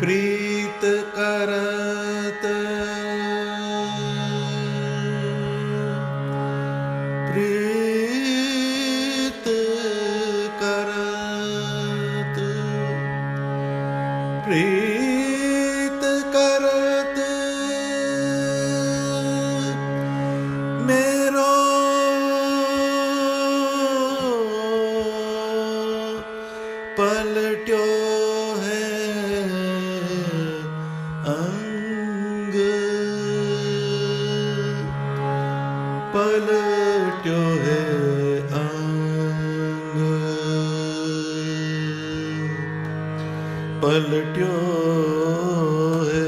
प्रीत करत प्रीत करत प्रीत करत मेरो पलट्यो है अंग पलट्यो है अंग पलट्यो है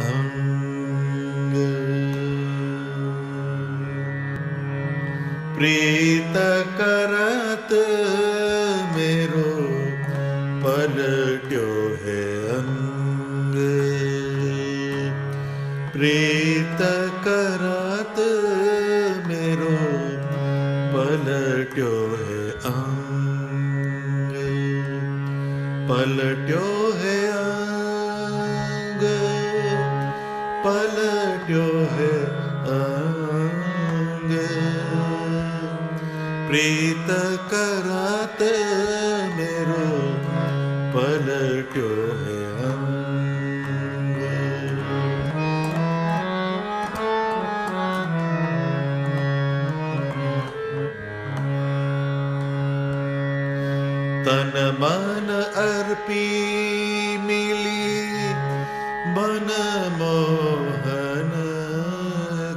अंग प्रीत करत मेरो पलट्यो है अंग प्रीत करत मेरो पलट्यो है अंग पलट्यो है अंग पलट्यो है अंग प्रीत करत मेरो पलट्यो है अंग तन मन अर्पी मिली मन मोहन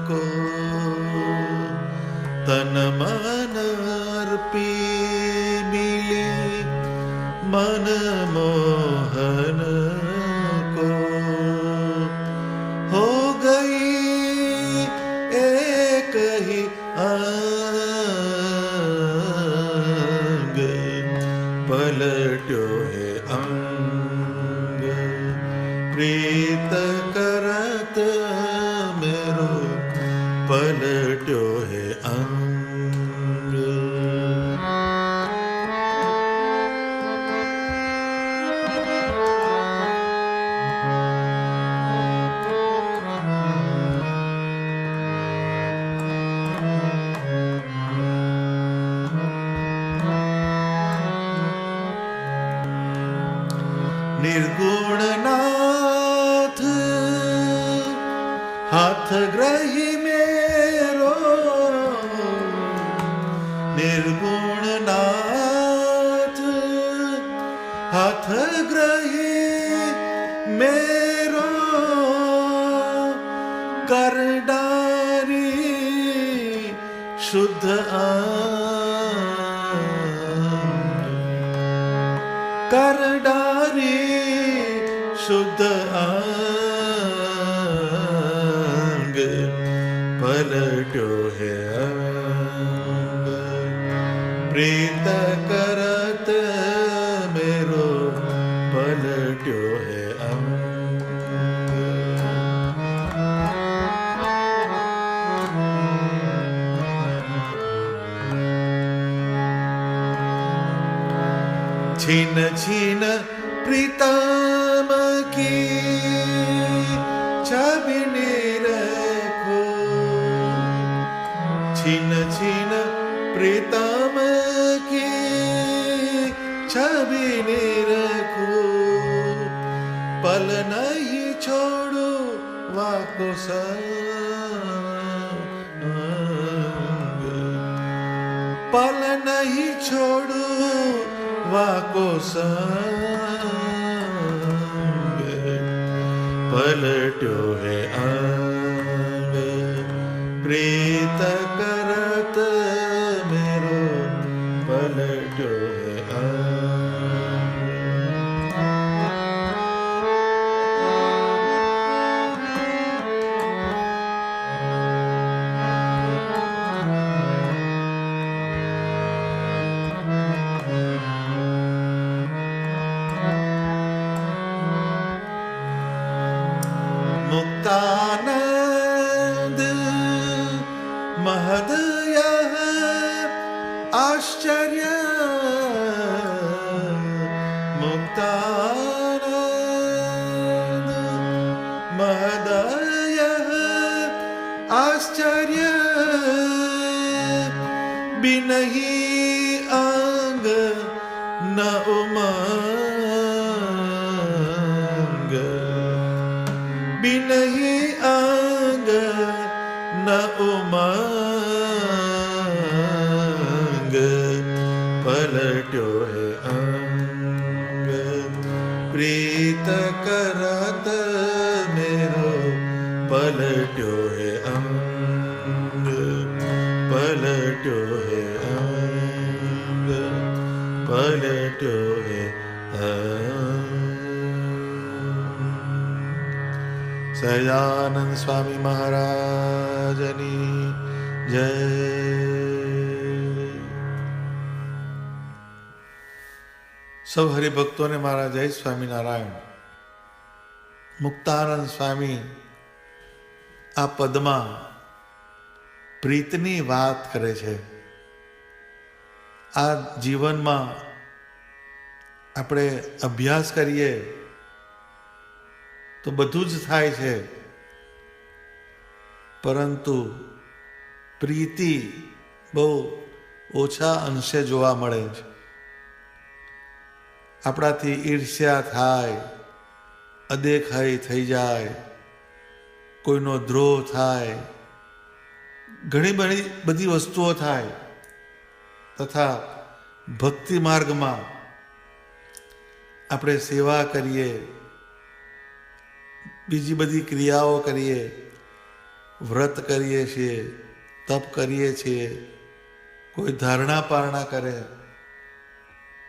को तन मन अर्पी मिली मन मोहन को हो गई एक ही अंग पलट्यो है अंग प्रीत करत मेरो पलट्यो है अंग निर्गुण नाथ हाथ ग्रही मेरो निर्गुण नाथ हाथ ग्रही मेरो कर डारी शुद्ध कर डारी शुद्ध अंग पलट्यो है अंग प्रीत करत मेरो पलट्यो है अंग छीन छीन प्रीतम की छवि रखो छीन छीन प्रीतम की छवि रखो पल नहीं छोड़ो वाको संग पल नहीं छोड़ो वाको संग पलट्यो है अंग प्रीत करत मेरो पलट्यो है मुक्तानंद महद यह आश्चर्य मुक्तानंद बिनही अंग न उमंग, बिनही अंग न उमंग, पलट्यो है अंग प्रीत करत मेरो, पलट्यो है अंग, पलट्यो है अंग, पलट्यो है अंग। સહજાનંદ સ્વામી મહારાજની જય. સૌ હરિભક્તોને મારા જય સ્વામિનારાયણ. મુક્તાનંદ સ્વામી આ પદમાં પ્રીતની વાત કરે છે. આ જીવનમાં આપણે અભ્યાસ કરીએ તો બધું જ થાય છે, પરંતુ પ્રીતિ બહુ ઓછા અંશે જોવા મળે છે. આપણાથી ઈર્ષ્યા થાય, અદેખાઈ થઈ જાય, કોઈનો દ્રોહ થાય, ઘણી બધી વસ્તુઓ થાય. તથા ભક્તિ માર્ગમાં આપણે સેવા કરીએ, બીજી બધી ક્રિયાઓ કરીએ, વ્રત કરીએ છીએ, તપ કરીએ છીએ, કોઈ ધારણા પારણા કરે,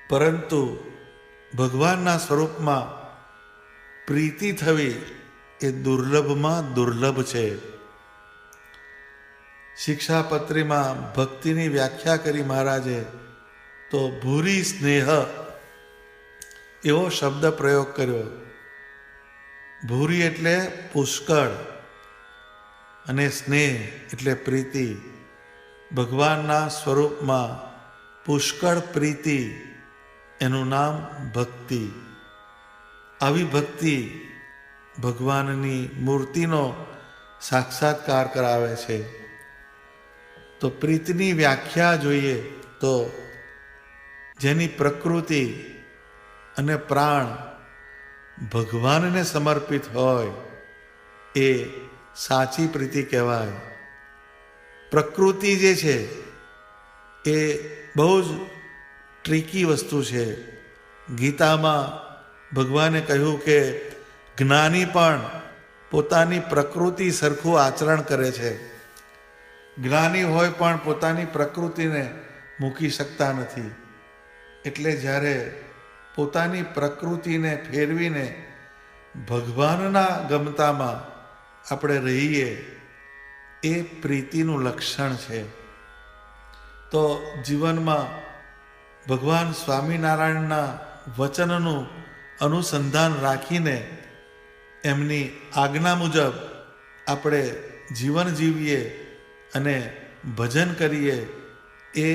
પરંતુ ભગવાનના સ્વરૂપમાં પ્રીતિ થવી એ દુર્લભમાં દુર્લભ છે. શિક્ષાપત્રીમાં ભક્તિની વ્યાખ્યા કરી મહારાજે તો ભૂરી સ્નેહ એવો શબ્દ પ્રયોગ કર્યો. ભૂરી એટલે પુષ્કળ અને સ્નેહ એટલે પ્રીતિ. ભગવાનના સ્વરૂપમાં પુષ્કળ પ્રીતિ, એનું નામ ભક્તિ. આવી ભક્તિ ભગવાનની મૂર્તિનો સાક્ષાત્કાર કરાવે છે. તો પ્રીતિની વ્યાખ્યા જોઈએ તો જેની પ્રકૃતિ અને પ્રાણ ભગવાનને સમર્પિત હોય એ સાચી પ્રીતિ કહેવાય. પ્રકૃતિ જે છે એ બહુ જ ટ્રીકી વસ્તુ છે. ગીતામાં ભગવાને કહ્યું કે જ્ઞાની પણ પોતાની પ્રકૃતિ સરખું આચરણ કરે છે. જ્ઞાની હોય પણ પોતાની પ્રકૃતિને મૂકી શકતા નથી. એટલે જ્યારે પોતાની પ્રકૃતિને ફેરવીને ભગવાનના ગમતામાં આપણે રહીએ એ પ્રીતિનું લક્ષણ છે. તો જીવનમાં ભગવાન સ્વામિનારાયણના વચનનું અનુસંધાન રાખીને એમની આજ્ઞા મુજબ આપણે જીવન જીવીએ અને ભજન કરીએ એ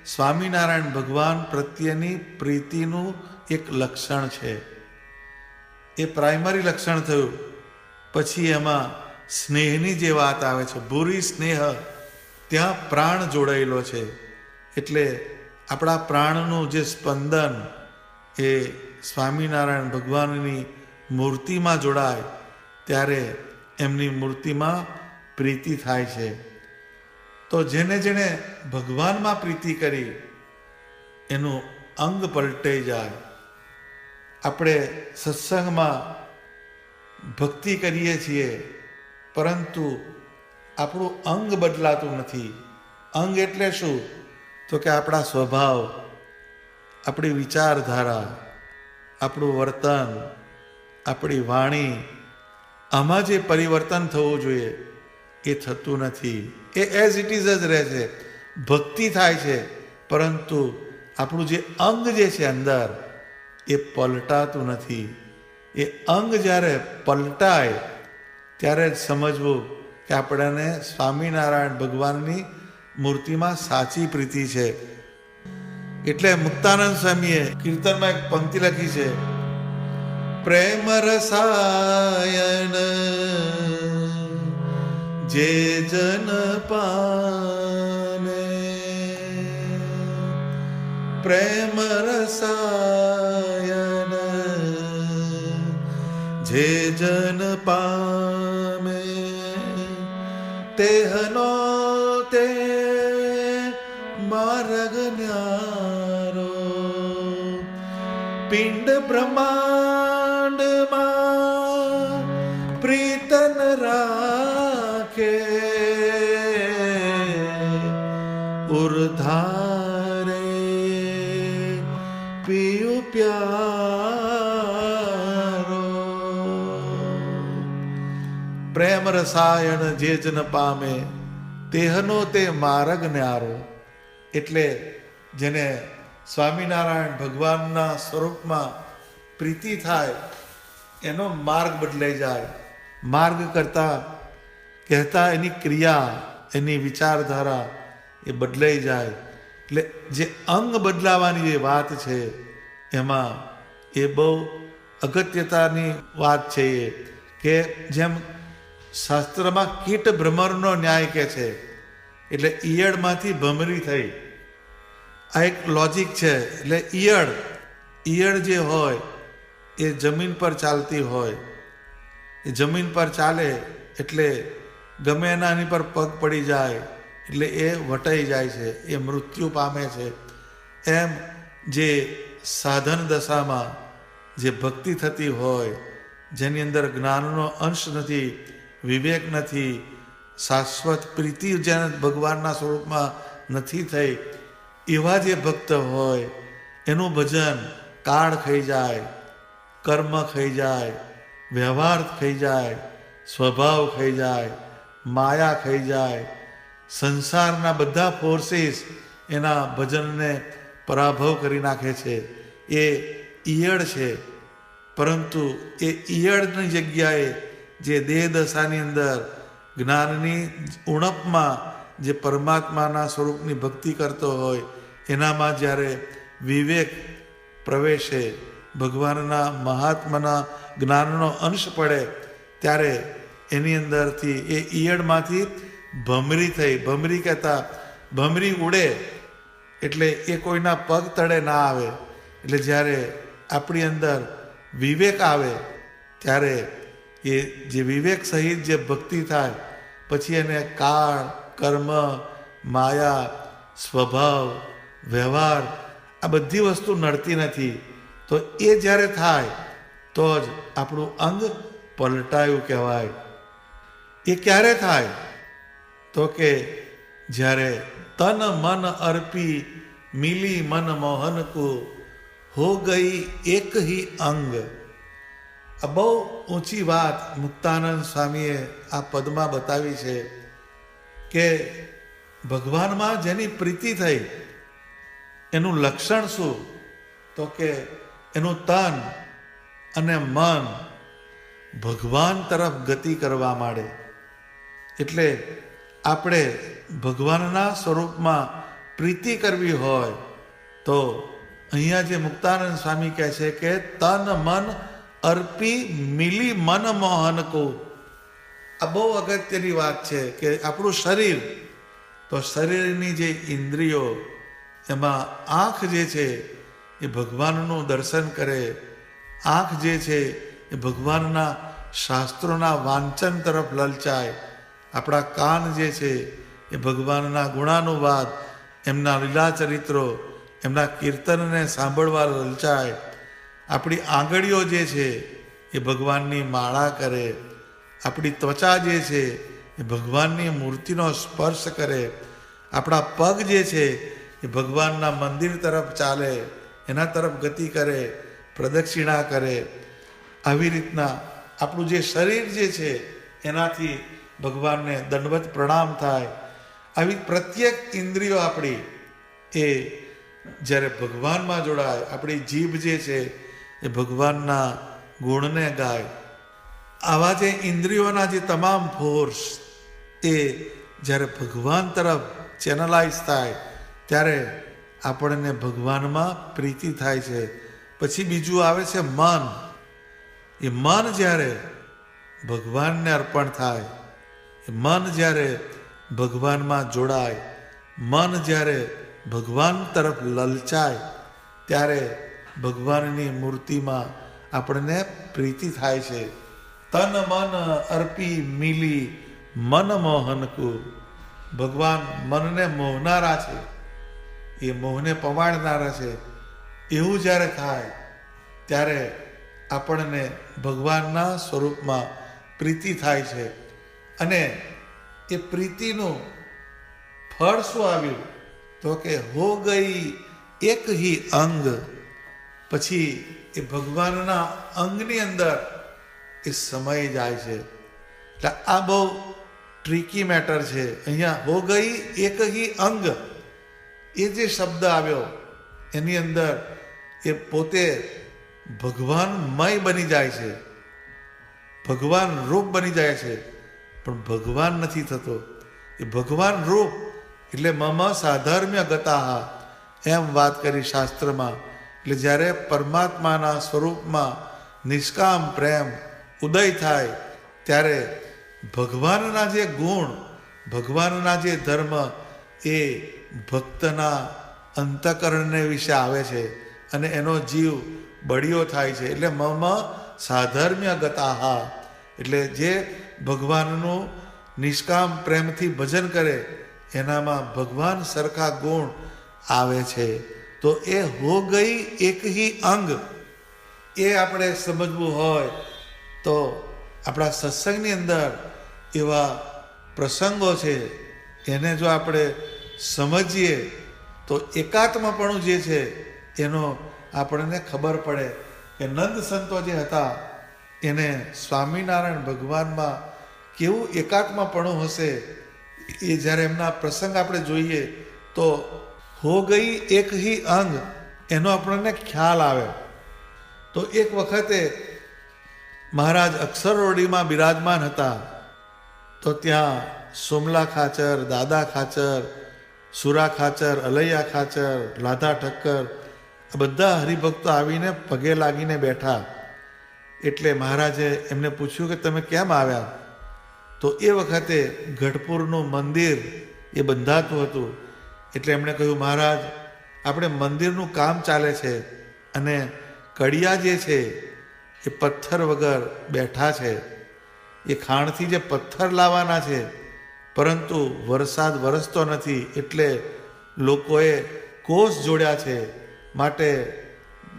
સ્વામિનારાયણ ભગવાન પ્રત્યેની પ્રીતિનું એક લક્ષણ છે. એ પ્રાઇમરી લક્ષણ થયું. પછી એમાં સ્નેહની જે વાત આવે છે, ભૂરી સ્નેહ, ત્યાં પ્રાણ જોડાયેલો છે. એટલે આપણા પ્રાણનું જે સ્પંદન એ સ્વામિનારાયણ ભગવાનની મૂર્તિમાં જોડાય ત્યારે એમની મૂર્તિમાં પ્રીતિ થાય છે. તો જેને જેને ભગવાનમાં પ્રીતિ કરી એનું અંગ પલટાઈ જાય. આપણે સત્સંગમાં ભક્તિ કરીએ છીએ, પરંતુ આપણું અંગ બદલાતું નથી. અંગ એટલે શું? તો કે આપણા સ્વભાવ, આપણી વિચારધારા, આપણું વર્તન, આપણી વાણી, આમાં જે પરિવર્તન થવું જોઈએ એ થતું નથી. એ એઝ ઇટ ઇઝ જ રહે છે. ભક્તિ થાય છે, પરંતુ આપણું જે અંગ જે છે અંદર એ પલટાતું નથી. એ અંગ જ્યારે પલટાય ત્યારે જ સમજવું કે આપણને સ્વામિનારાયણ ભગવાનની મૂર્તિમાં સાચી પ્રીતિ છે. એટલે મુક્તાનંદ સ્વામીએ કીર્તનમાં એક પંક્તિ લખી છે, પ્રેમ રસાયન જે જન પામે પ્રેમ રસાયન જે જન પામે તેહનો તે માર્ગ ન્યારો. પિંડ બ્રહ્માંડમાં પ્રીતન રાખે ઉર્ધારે પીયુ પ્યારો. પ્રેમ રસાયણ જે જન પામે તેહનો તે માર્ગ ન્યારો. એટલે જેને સ્વામિનારાયણ ભગવાનના સ્વરૂપમાં પ્રીતિ થાય એનો માર્ગ બદલાઈ જાય. માર્ગ કરતા કહેતા એની ક્રિયા, એની વિચારધારા એ બદલાઈ જાય. એટલે જે અંગ બદલાવાની જે વાત છે એમાં એ બહુ અગત્યતાની વાત છે. એ કે જેમ શાસ્ત્રમાં કીટ ભ્રમરનો ન્યાય કહે છે, એટલે ઈયળમાંથી ભમરી થઈ. આ એક લોજિક છે. એટલે ઈયળ જે હોય એ જમીન પર ચાલતી હોય, એ જમીન પર ચાલે એટલે ગમે એનાની પર પગ પડી જાય એટલે એ વટાઈ જાય છે, એ મૃત્યુ પામે છે. એમ જે સાધન દશામાં જે ભક્તિ થતી હોય, જેની અંદર જ્ઞાનનો અંશ નથી, વિવેક નથી, શાશ્વત પ્રીતિ જેને ભગવાનના સ્વરૂપમાં નથી થઈ, એવા જે ભક્ત હોય એનું ભજન કાળ ખાઈ જાય, કર્મ ખાઈ જાય, વ્યવહાર ખાઈ જાય, સ્વભાવ ખાઈ જાય, માયા ખાઈ જાય, સંસારના બધા ફોર્સીસ એના ભજનને પરાભવ કરી નાખે છે. એ ઈયળ છે. પરંતુ એ ઈયળની જગ્યાએ જે દેહ દશાની અંદર જ્ઞાનની ઉણપમાં જે પરમાત્માના સ્વરૂપની ભક્તિ કરતો હોય એનામાં જ્યારે વિવેક પ્રવેશે, ભગવાનના મહાત્માના જ્ઞાનનો અંશ પડે ત્યારે એની અંદરથી એ ઈયળમાંથી ભમરી થઈ. ભમરી કહેતા ભમરી ઉડે એટલે એ કોઈના પગ તળે ના આવે. એટલે જ્યારે આપણી અંદર વિવેક આવે ત્યારે એ જે વિવેક સહિત જે ભક્તિ થાય પછી એને કાળ, કર્મ, માયા, સ્વભાવ, વ્યવહાર આ બધી વસ્તુ નડતી નથી. તો એ જ્યારે થાય તો જ આપણું અંગ પલટાયું કહેવાય. એ ક્યારે થાય? તો કે જ્યારે તન મન અર્પી મિલી મન મોહન કો હો ગઈ એક હી અંગ. આ બહુ ઊંચી વાત મુક્તાનંદ સ્વામીએ આ પદમાં બતાવી છે કે ભગવાનમાં જેની પ્રીતિ થઈ એનું લક્ષણ શું? તો કે એનું તન અને મન ભગવાન તરફ ગતિ કરવા માંડે. એટલે આપણે ભગવાનના સ્વરૂપમાં પ્રીતિ કરવી હોય તો અહીંયા જે મુક્તાનંદ સ્વામી કહે છે કે તન મન અર્પી મિલી મન મોહન કો. આ બહુ અગત્યની વાત છે કે આપણું શરીર, તો શરીરની જે ઇન્દ્રિયો એમાં આંખ જે છે એ ભગવાનનું દર્શન કરે, આંખ જે છે એ ભગવાનના શાસ્ત્રોના વાંચન તરફ લલચાય, આપણા કાન જે છે એ ભગવાનના ગુણાનુવાદ, એમના લીલા ચરિત્રો, એમના કીર્તનને સાંભળવા લલચાય, આપણી આંગળીઓ જે છે એ ભગવાનની માળા કરે, આપણી ત્વચા જે છે એ ભગવાનની મૂર્તિનો સ્પર્શ કરે, આપણા પગ જે છે એ ભગવાનના મંદિર તરફ ચાલે, એના તરફ ગતિ કરે, પ્રદક્ષિણા કરે. આવી રીતના આપણું જે શરીર જે છે એનાથી ભગવાનને દંડવત પ્રણામ થાય. આવી પ્રત્યેક ઇન્દ્રિયો આપણી એ જ્યારે ભગવાનમાં જોડાય, આપણી જીભ જે છે એ ભગવાનના ગુણને ગાય. આવા જે ઇન્દ્રિયોના જે તમામ ફોર્સ એ જ્યારે ભગવાન તરફ ચેનલાઇઝ થાય ત્યારે આપણને ભગવાનમાં પ્રીતિ થાય છે. પછી બીજું આવે છે મન. એ મન જ્યારે ભગવાનને અર્પણ થાય, એ મન જ્યારે ભગવાનમાં જોડાય, મન જ્યારે ભગવાન તરફ લલચાય ત્યારે ભગવાનની મૂર્તિમાં આપણને પ્રીતિ થાય છે. તન મન અર્પી મિલી મન મોહનકુ. ભગવાન મનને મોહનારા છે, એ મોહને પમાડનારા છે. એવું જ્યારે થાય ત્યારે આપણને ભગવાનના સ્વરૂપમાં પ્રીતિ થાય છે. અને એ પ્રીતિનું ફળ શું આવ્યું? તો કે હો ગઈ એક હી અંગ. પછી એ ભગવાનના અંગની અંદર એ સમય જાય છે. એટલે આ બહુ ટ્રીકી મેટર છે. અહીંયા હો ગઈ એક હી અંગ, એ જે શબ્દ આવ્યો એની અંદર એ પોતે ભગવાનમય બની જાય છે, ભગવાન રૂપ બની જાય છે, પણ ભગવાન નથી થતો. એ ભગવાન રૂપ એટલે મમ સાધર્મ્ય ગતાહ એમ વાત કરી શાસ્ત્રમાં. એટલે જ્યારે પરમાત્માના સ્વરૂપમાં નિષ્કામ પ્રેમ ઉદય થાય ત્યારે ભગવાનના જે ગુણ, ભગવાનના જે ધર્મ એ ભક્તના અંતઃકરણને વિશે આવે છે અને એનો જીવ બળિયો થાય છે. એટલે મમ સાધર્મ્ય ગતાહ, એટલે જે ભગવાનનું નિષ્કામ પ્રેમથી ભજન કરે એનામાં ભગવાન સરખા ગુણ આવે છે. તો એ હો ગઈ એક હી અંગ, એ આપણે સમજવું હોય તો આપણા સત્સંગની અંદર એવા પ્રસંગો છે, એને જો આપણે સમજીએ તો એકાત્મપણું જે છે એનો આપણને ખબર પડે કે નંદ સંતો જે હતા એને સ્વામિનારાયણ ભગવાનમાં કેવું એકાત્મપણું હશે. એ જ્યારે એમના પ્રસંગ આપણે જોઈએ તો હો ગઈ એક હી અંગ એનો આપણને ખ્યાલ આવે. તો એક વખતે મહારાજ અક્ષરરોડીમાં બિરાજમાન હતા. તો ત્યાં સોમલા ખાચર, દાદા ખાચર, સુરા ખાચર, અલૈયા ખાચર, લાધા ઠક્કર આ બધા હરિભક્તો આવીને પગે લાગીને બેઠા. એટલે મહારાજે એમને પૂછ્યું કે તમે કેમ આવ્યા? તો એ વખતે ગઢપુરનું મંદિર એ બંધાતું હતું. એટલે એમણે કહ્યું મહારાજ આપણે મંદિરનું કામ ચાલે છે અને કડિયા જે છે એ પથ્થર વગર બેઠા છે. એ ખાણથી જે પથ્થર લાવવાના છે, પરંતુ વરસાદ વરસતો નથી એટલે લોકોએ કોસ જોડ્યા છે. માટે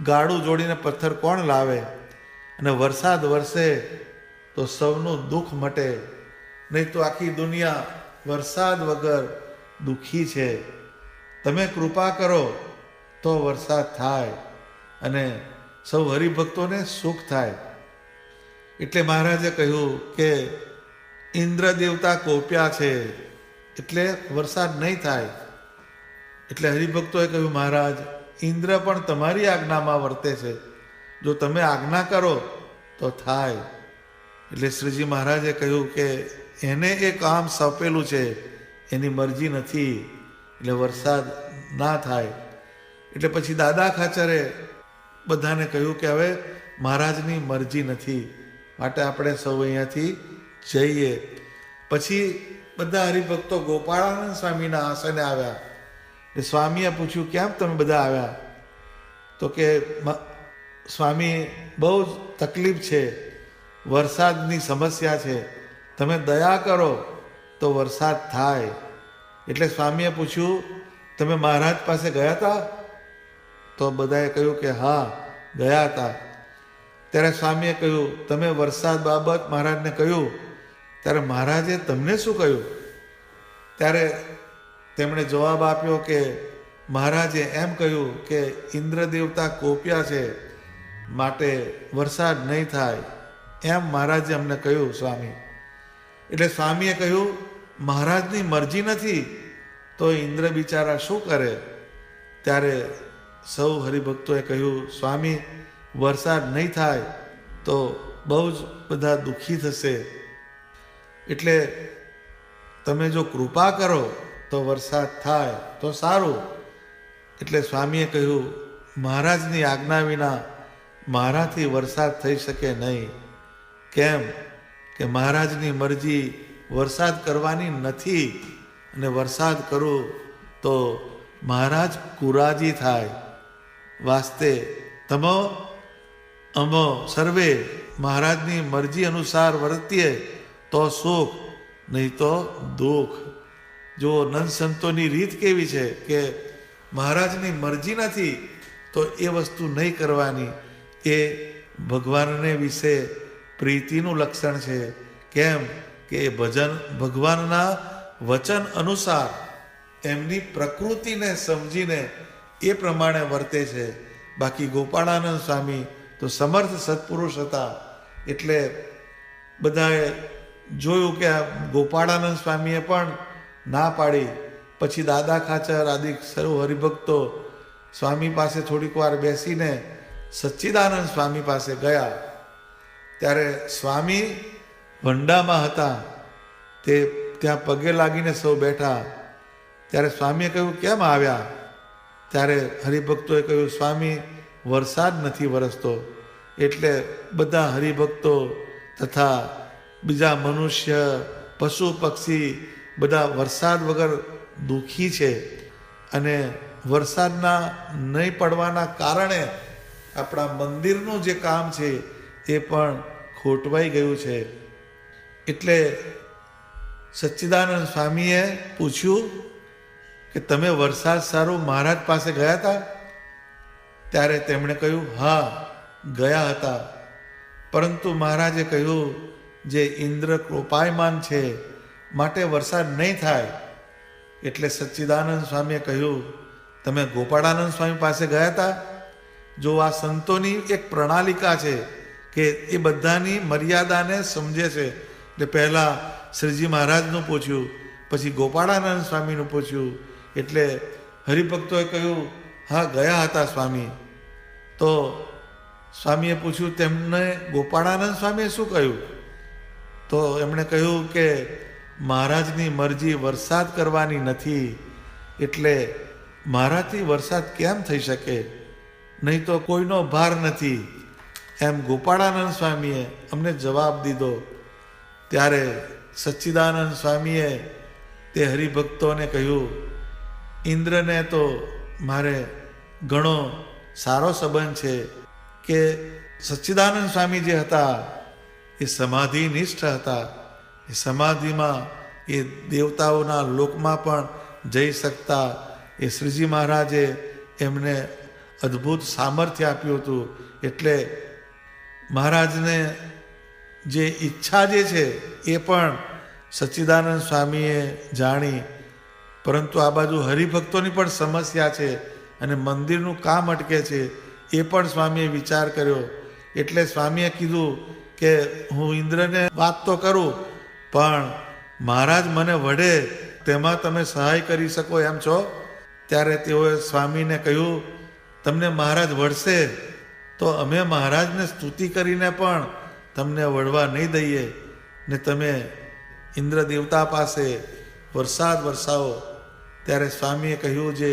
ગાડું જોડીને પથ્થર કોણ લાવે? અને વરસાદ વરસે તો સૌનું દુઃખ મટે, નહીં તો આખી દુનિયા વરસાદ વગર દુઃખી છે. તમે કૃપા કરો તો વરસાદ થાય અને સૌ હરિભક્તોને સુખ થાય. એટલે મહારાજે કહ્યું કે ઇન્દ્ર દેવતા કોપ્યા છે એટલે વરસાદ નહીં થાય. એટલે હરિભક્તોએ કહ્યું મહારાજ ઇન્દ્ર પણ તમારી આજ્ઞામાં વર્તે છે, જો તમે આજ્ઞા કરો તો થાય. એટલે શ્રીજી મહારાજે કહ્યું કે એને એ કામ સોંપેલું છે, એની મરજી નથી એટલે વરસાદ ના થાય. એટલે પછી દાદા ખાચરે બધાને કહ્યું કે હવે મહારાજની મરજી નથી, માટે આપણે સૌ અહીંયાથી જઈએ. પછી બધા હરિભક્તો ગોપાળાનંદ સ્વામીના આસને આવ્યા. એ સ્વામીએ પૂછ્યું કેમ તમે બધા આવ્યા? તો કે સ્વામી બહુ જ તકલીફ છે, વરસાદની સમસ્યા છે, તમે દયા કરો તો વરસાદ થાય. એટલે સ્વામીએ પૂછ્યું તમે મહારાજ પાસે ગયા હતા? તો બધાએ કહ્યું કે હા ગયા હતા. ત્યારે સ્વામીએ કહ્યું તમે વરસાદ બાબત મહારાજને કહ્યું, ત્યારે મહારાજે તમને શું કહ્યું? ત્યારે તેમણે જવાબ આપ્યો કે મહારાજે એમ કહ્યું કે ઇન્દ્ર દેવતા કોપ્યા છે માટે વરસાદ નહીં થાય, એમ મહારાજે અમને કહ્યું સ્વામી. એટલે સ્વામીએ કહ્યું મહારાજની મરજી નથી તો ઇન્દ્ર બિચારા શું કરે? ત્યારે સૌ હરિભક્તોએ કહ્યું સ્વામી વરસાદ નહીં થાય તો બહુ જ બધા દુઃખી થશે, એટલે તમે જો કૃપા કરો તો વરસાદ થાય તો સારું. એટલે સ્વામીએ કહ્યું મહારાજની આજ્ઞા વિના મારાથી વરસાદ થઈ શકે નહીં. કેમ કે મહારાજની મરજી વરસાદ કરવાની નથી, અને વરસાદ કરું તો મહારાજ કુરાજી થાય. વાસ્તે તમો અમો સર્વે મહારાજની મરજી અનુસાર વર્તીએ તો સુખ, નહીં તો દુઃખ. જો નંદ સંતોની રીત કેવી છે કે મહારાજની મરજી નથી તો એ વસ્તુ નહીં કરવાની. એ ભગવાનને વિશે પ્રીતિનું લક્ષણ છે. કેમ કે એ ભગવાનના વચન અનુસાર એમની પ્રકૃતિને સમજીને એ પ્રમાણે વર્તે છે. બાકી ગોપાળાનંદ સ્વામી તો સમર્થ સત્પુરુષ હતા. એટલે બધાએ જોયું કે આ ગોપાળાનંદ સ્વામીએ પણ ના પાડી. પછી દાદા ખાચર આદિ સર્વ હરિભક્તો સ્વામી પાસે થોડીક વાર બેસીને સચ્ચિદાનંદ સ્વામી પાસે ગયા. ત્યારે સ્વામી વંડામાં હતા. તે ત્યાં પગે લાગીને સૌ બેઠા. ત્યારે સ્વામીએ કહ્યું, કેમ આવ્યા? ત્યારે હરિભક્તોએ કહ્યું, સ્વામી વરસાદ નથી વરસતો, એટલે બધા હરિભક્તો તથા બીજા મનુષ્ય, પશુ પક્ષી બધા વરસાદ વગર દુઃખી છે. અને વરસાદના નહીં પડવાના કારણે આપણા મંદિરનું જે કામ છે એ પણ ખોટવાઈ ગયું છે. એટલે સચ્ચિદાનંદ સ્વામીએ પૂછ્યું કે તમે વરસાદ સારું મહારાજ પાસે ગયા હતા? ત્યારે તેમણે કહ્યું, હા ગયા હતા, પરંતુ મહારાજે કહ્યું જે ઇન્દ્ર કૃપાયમાન છે માટે વરસાદ નહીં થાય. એટલે સચ્ચિદાનંદ સ્વામીએ કહ્યું, તમે ગોપાળાનંદ સ્વામી પાસે ગયા હતા? જો આ સંતોની એક પ્રણાલિકા છે કે એ બધાની મર્યાદાને સમજે છે. એટલે પહેલાં શ્રીજી મહારાજનું પૂછ્યું, પછી ગોપાળાનંદ સ્વામીનું પૂછ્યું. એટલે હરિભક્તોએ કહ્યું, હા ગયા હતા સ્વામી. તો સ્વામીએ પૂછ્યું, તેમને ગોપાળાનંદ સ્વામીએ શું કહ્યું? તો એમણે કહ્યું કે મહારાજની મરજી વરસાદ કરવાની નથી, એટલે મારાથી વરસાદ કેમ થઈ શકે? નહીં તો કોઈનો ભાર નથી, એમ ગોપાળાનંદ સ્વામીએ અમને જવાબ દીધો. ત્યારે સચ્ચિદાનંદ સ્વામીએ તે હરિભક્તોને કહ્યું, ઇન્દ્રને તો મારે ઘણો સારો સંબંધ છે કે સચ્ચિદાનંદ સ્વામી જે હતા એ સમાધિનિષ્ઠ હતા. એ સમાધિમાં એ દેવતાઓના લોકમાં પણ જઈ શકતા. એ શ્રીજી મહારાજે એમને અદ્ભુત સામર્થ્ય આપ્યું હતું. એટલે મહારાજને જે ઈચ્છા જે છે એ પણ સચ્ચિદાનંદ સ્વામીએ જાણી. પરંતુ આ બાજુ હરિભક્તોની પણ સમસ્યા છે અને મંદિરનું કામ અટકે છે એ પણ સ્વામીએ વિચાર કર્યો. એટલે સ્વામીએ કીધું કે હું ઇન્દ્રને વાત તો કરું, પણ મહારાજ મને વઢે તેમાં તમે સહાય કરી શકો એમ છો? ત્યારે તેઓએ સ્વામીને કહ્યું, તમને મહારાજ વઢશે તો અમે મહારાજને સ્તુતિ કરીને પણ તમને વળવા નહીં દઈએ ને તમે ઇન્દ્ર દેવતા પાસે વરસાદ વરસાવો. ત્યારે સ્વામીએ કહ્યું, જે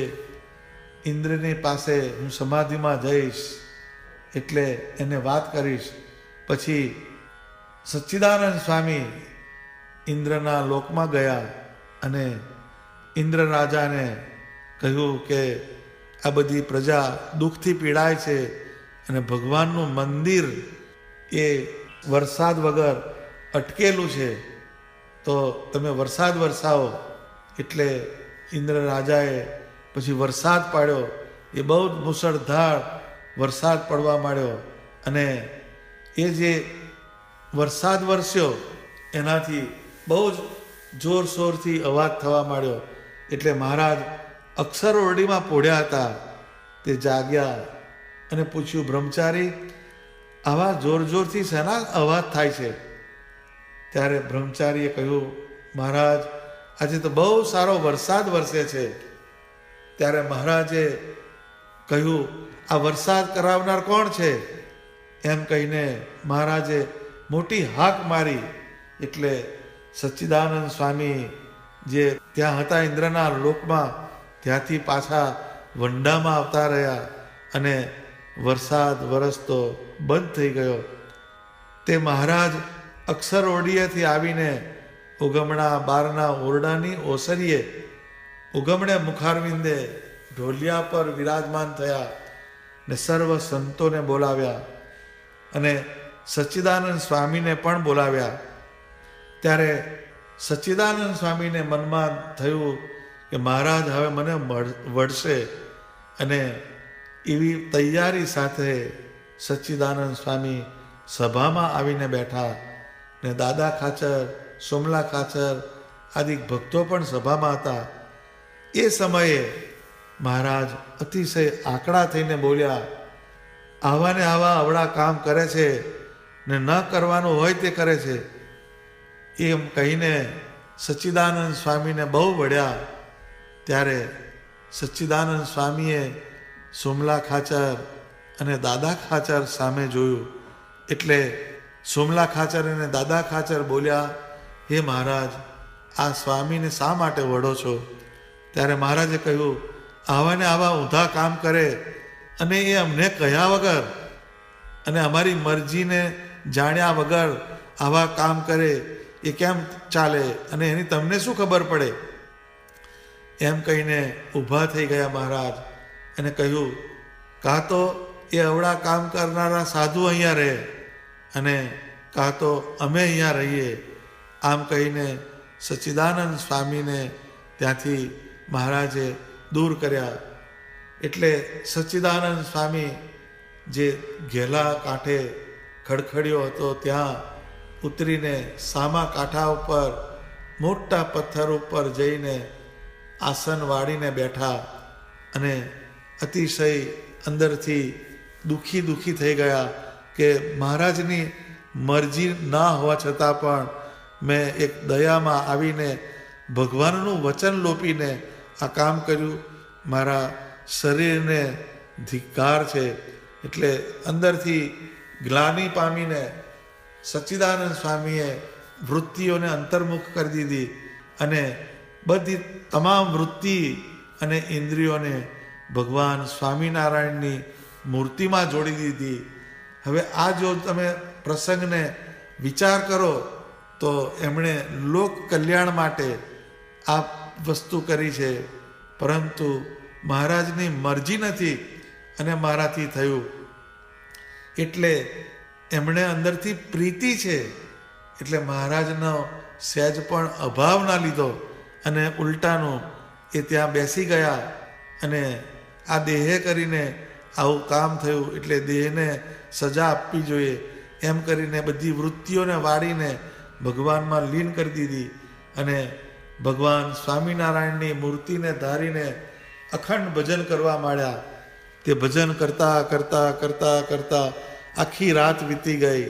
ઇન્દ્રની પાસે હું સમાધિમાં જઈશ એટલે એને વાત કરીશ. પછી સચ્ચિદાનંદ સ્વામી ઇન્દ્રના લોકમાં ગયા અને ઇન્દ્ર રાજાને કહ્યું કે આ બધી પ્રજા દુઃખથી પીડાય છે અને ભગવાનનું મંદિર એ વરસાદ વગર અટકેલું છે, તો તમે વરસાદ વરસાવો. એટલે ઇન્દ્ર રાજાએ પછી વરસાદ પાડ્યો. એ બહુ જ મુસળધાર વરસાદ પડવા માંડ્યો અને એ જે વરસાદ વરસ્યો એનાથી બહુ જ જોરશોરથી અવાજ થવા માંડ્યો. એટલે મહારાજ અક્ષર ઓરડીમાં પોઢ્યા હતા. તે જાગ્યા અને પૂછ્યું, બ્રહ્મચારી આવા જોર જોરથી શેના અવાજ થાય છે? ત્યારે બ્રહ્મચારીએ કહ્યું, મહારાજ આજે તો બહુ સારો વરસાદ વરસે છે. ત્યારે મહારાજે કહ્યું, આ વરસાદ કરાવનાર કોણ છે? એમ કહીને મહારાજે મોટી હાક મારી. એટલે સચ્ચિદાનંદ સ્વામી જે ત્યાં હતા ઇન્દ્રના લોકમાં, ત્યાંથી પાછા વંડામાં આવતા રહ્યા અને વરસાદ વરસતો બંધ થઈ ગયો. તે મહારાજ અક્ષર ઓરડીએથી આવીને ઉગમણા બારના ઓરડાની ઓસરીએ ઉગમણે મુખારવિંદે ઢોલિયા પર વિરાજમાન થયા ને સર્વ સંતોને બોલાવ્યા અને સચ્ચિદાનંદ સ્વામીને પણ બોલાવ્યા. ત્યારે સચ્ચિદાનંદ સ્વામીને મનમાં થયું કે મહારાજ હવે મને વળશે, અને એવી તૈયારી સાથે સચ્ચિદાનંદ સ્વામી સભામાં આવીને બેઠા. ને દાદા ખાચર, સોમલા ખાચર આદિ ભક્તો પણ સભામાં હતા. એ સમયે મહારાજ અતિશય આકડા થઈને બોલ્યા, આવા ને આવા અવળા કામ કરે છે ને ન કરવાનું હોય તે કરે છે. એમ કહીને સચ્ચિદાનંદ સ્વામીને બહુ વળ્યા. ત્યારે સચ્ચિદાનંદ સ્વામીએ સોમલા ખાચર અને દાદા ખાચર સામે જોયું. એટલે સોમલા ખાચર અને દાદા ખાચર બોલ્યા, હે મહારાજ, આ સ્વામીને શા માટે વળો છો? ત્યારે મહારાજે કહ્યું, આવા ને આવા ઊંધા કામ કરે અને એ અમને કહ્યા વગર અને અમારી મરજીને જાણ્યા વગર આવા કામ કરે એ કેમ ચાલે, અને એની તમને શું ખબર પડે? એમ કહીને ઊભા થઈ ગયા મહારાજ અને કહ્યું, કાં તો એ અવળા કામ કરનારા સાધુ અહીંયા રહે અને કાં તો અમે અહીંયા રહીએ. આમ કહીને સચ્ચિદાનંદ સ્વામીને ત્યાંથી મહારાજે દૂર કર્યા. એટલે સચ્ચિદાનંદ સ્વામી જે ઘેલા કાંઠે ખડખડ્યો હતો ત્યાં ઉતરીને સામા કાંઠા ઉપર મોટા પથ્થર ઉપર જઈને આસન વાળીને બેઠા અને અતિશય અંદરથી દુઃખી થઈ ગયા કે મહારાજની મરજી ના હોવા છતાં પણ મેં એક દયામાં આવીને ભગવાનનું વચન લોપીને આ કામ કર્યું. મારા શરીરને ધિક્કાર છે. એટલે અંદરથી ગ્લાનિ પામીને સચ્ચિદાનંદ સ્વામીએ વૃત્તિઓને અંતર્મુખ કરી દીધી અને બધી તમામ વૃત્તિ અને ઇન્દ્રિયોને ભગવાન સ્વામિનારાયણની મૂર્તિમાં જોડી દીધી. હવે આ જો તમે પ્રસંગને વિચાર કરો તો એમણે લોક કલ્યાણ માટે આ વસ્તુ કરી છે, પરંતુ મહારાજની મરજી નથી અને મારાથી થયું. એટલે એમણે અંદરથી પ્રીતિ છે, એટલે મહારાજનો સહેજ પણ અભાવ ના લીધો અને ઉલટાનું એ ત્યાં બેસી ગયા અને આ દેહે કરીને આવું કામ થયું એટલે દેહને સજા આપવી જોઈએ એમ કરીને બધી વૃત્તિઓને વાળીને ભગવાનમાં લીન કરી દીધી અને ભગવાન સ્વામિનારાયણની મૂર્તિને ધારીને અખંડ ભજન કરવા માંડ્યા. તે ભજન કરતા કરતા કરતા કરતા આખી રાત વીતી ગઈ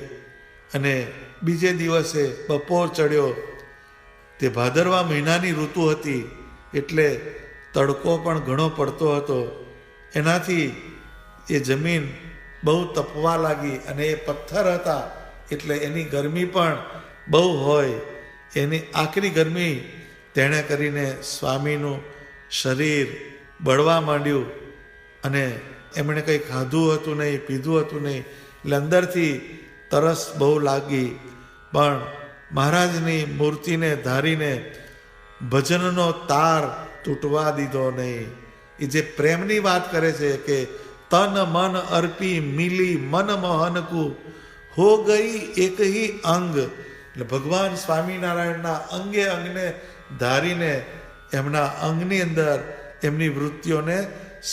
અને બીજે દિવસે બપોર ચડ્યો. તે ભાદરવા મહિનાની ઋતુ હતી એટલે તડકો પણ ઘણો પડતો હતો. એનાથી એ જમીન બહુ તપવા લાગી અને એ પથ્થર હતા એટલે એની ગરમી પણ બહુ હોય. એની આકરી ગરમી તેણે કરીને સ્વામીનું શરીર બળવા માંડ્યું અને એમણે કંઈ ખાધું હતું નહીં, પીધું હતું નહીં, એટલે અંદરથી તરસ બહુ લાગી. પણ મહારાજની મૂર્તિને ધારીને ભજનનો તાર તૂટવા દીધો નહીં. એ જે પ્રેમની વાત કરે છે કે તન મન અર્પી મિલી મન મોહનકુ હો ગઈ એક હી અંગ. એટલે ભગવાન સ્વામિનારાયણના અંગે અંગને ધારીને એમના અંગની અંદર એમની વૃત્તિઓને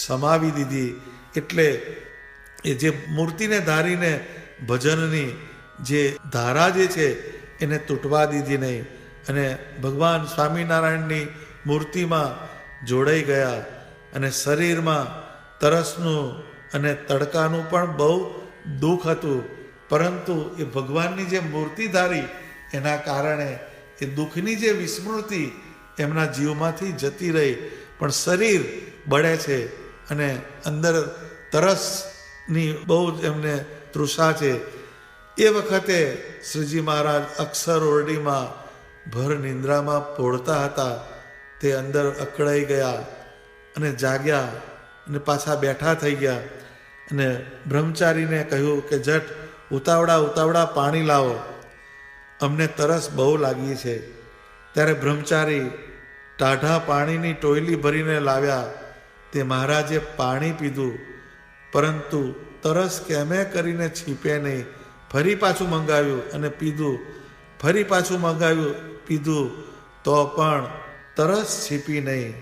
સમાવી દીધી. એટલે એ જે મૂર્તિને ધારીને ભજનની જે ધારા જે છે એને તૂટવા દીધી નહીં અને ભગવાન સ્વામિનારાયણની મૂર્તિમાં જોડાઈ ગયા. અને શરીરમાં તરસનું અને તડકાનું પણ બહુ દુઃખ હતું, પરંતુ એ ભગવાનની જે મૂર્તિ ધારી એના કારણે એ દુઃખની જે વિસ્મૃતિ એમના જીવમાંથી જતી રહી. પણ શરીર બળે છે અને અંદર તરસની બહુ જ એમને તૃષા છે. એ વખતે શ્રીજી મહારાજ અક્ષર ઓરડીમાં ભર નિંદ્રામાં પોઢતા હતા. તે અંદર અકળાઈ ગયા અને જાગ્યા અને પાછા બેઠા થઈ ગયા અને બ્રહ્મચારીને કહ્યું કે જટ ઉતાવળા પાણી લાવો, અમને તરસ બહુ લાગી છે. ત્યારે બ્રહ્મચારી ટાઢા પાણીની ટોયલી ભરીને લાવ્યા. તે મહારાજે પાણી પીધું પરંતુ તરસ કેમે કરીને છીપે નહીં. ફરી પાછું મંગાવ્યું અને પીધું, ફરી પાછું મંગાવ્યું પીધું, તો પણ તરસ છીપી નહીં.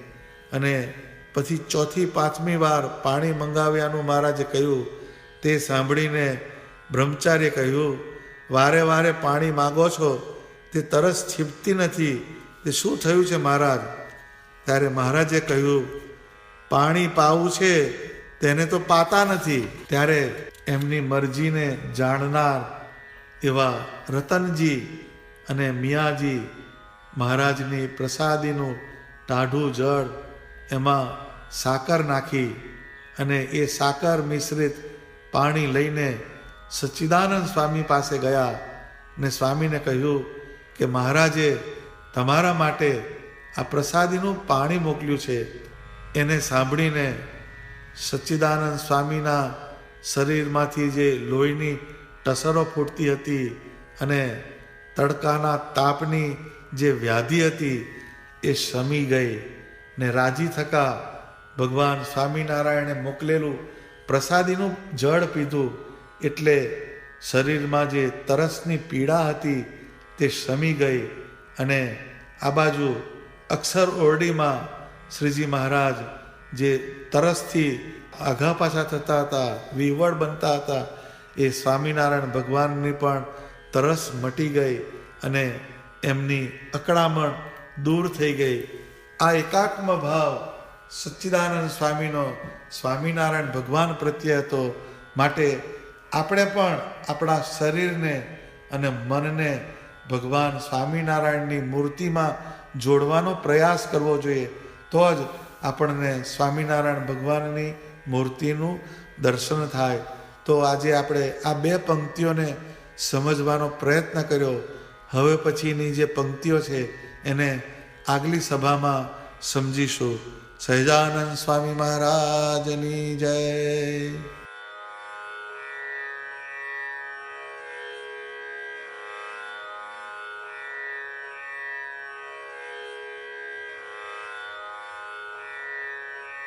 અને પછી ચોથી પાંચમી વાર પાણી મંગાવ્યાનું મહારાજે કહ્યું. તે સાંભળીને બ્રહ્મચારીએ કહ્યું, વારે વારે પાણી માગો છો, તે તરસ છીપતી નથી, તે શું થયું છે મહારાજ? ત્યારે મહારાજે કહ્યું, પાણી પાવું છે તેને તો પાતા નથી. ત્યારે એમની મરજીને જાણનાર એવા રતનજી અને મિયાજી મહારાજની પ્રસાદીનું ટાઢું જળ એમાં સાકર નાખી અને એ સાકર મિશ્રિત પાણી લઈને સચ્ચિદાનંદ સ્વામી પાસે ગયા ને સ્વામીને કહ્યું કે મહારાજે તમારા માટે આ પ્રસાદીનું પાણી મોકલ્યું છે. એને સાંભળીને સચ્ચિદાનંદ સ્વામીના શરીરમાંથી જે લોહીની ટસરો ફૂટતી હતી અને તડકાના તાપની જે વ્યાધિ હતી એ શમી ગઈ ને રાજી થકા ભગવાન સ્વામિનારાયણે મોકલેલું પ્રસાદીનું જળ પીધું એટલે શરીરમાં જે તરસની પીડા હતી તે શમી ગઈ. અને આ બાજુ અક્ષર ઓરડીમાં શ્રીજી મહારાજ જે તરસથી આઘા પાછા થતા હતા, વિવળ બનતા હતા, એ સ્વામિનારાયણ ભગવાનની પણ તરસ મટી ગઈ અને એમની અકળામણ દૂર થઈ ગઈ. આ એકાત્મ ભાવ સચ્ચિદાનંદ સ્વામીનો સ્વામિનારાયણ ભગવાન પ્રત્યે હતો. માટે આપણે પણ આપણા શરીરને અને મનને ભગવાન સ્વામિનારાયણની મૂર્તિમાં જોડવાનો પ્રયાસ કરવો જોઈએ. તો જ આપણને સ્વામિનારાયણ ભગવાનની મૂર્તિનું દર્શન થાય. તો આજે આપણે આ બે પંક્તિઓને સમજવાનો પ્રયત્ન કર્યો. હવે પછીની જે પંક્તિઓ છે એને આગલી સભામાં સમજીશું. સહજાનંદ સ્વામી મહારાજની જય.